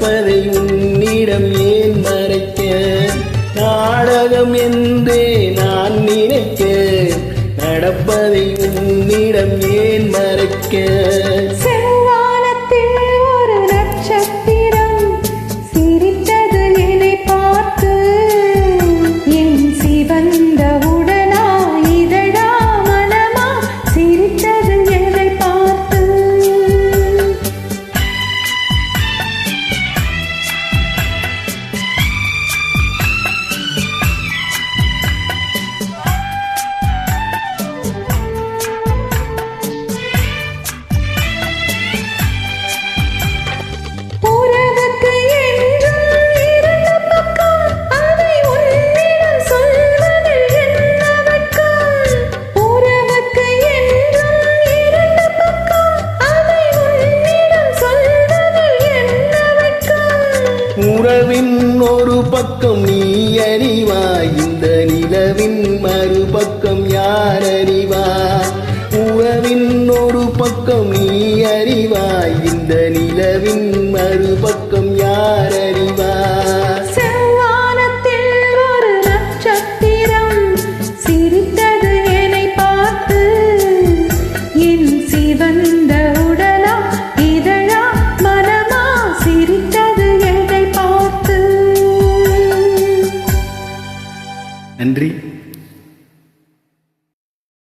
நடப்பதை உன்னிடம் ஏன் மறைக்க? நாடகம் என்றே நான் நினைக்க, நடப்பதை உன்னிடம் ஏன் மறைக்க? செவ்வானத்தில் ஒரு நட்சத்திரம் சிரித்தது என்னை பார்த்து, என் சிவந்த உடலா இதழா மனமா சிரித்தது என்னை பார்த்து. உறவின் ஒரு பக்கம் நீ அறிவாய், இந்த நிலவின் மறுபக்கம் யார் அறிவாய்? உறவின் ஒரு பக்கம் நீ அறிவாய், இந்த நிலவின் மறுபக்கம்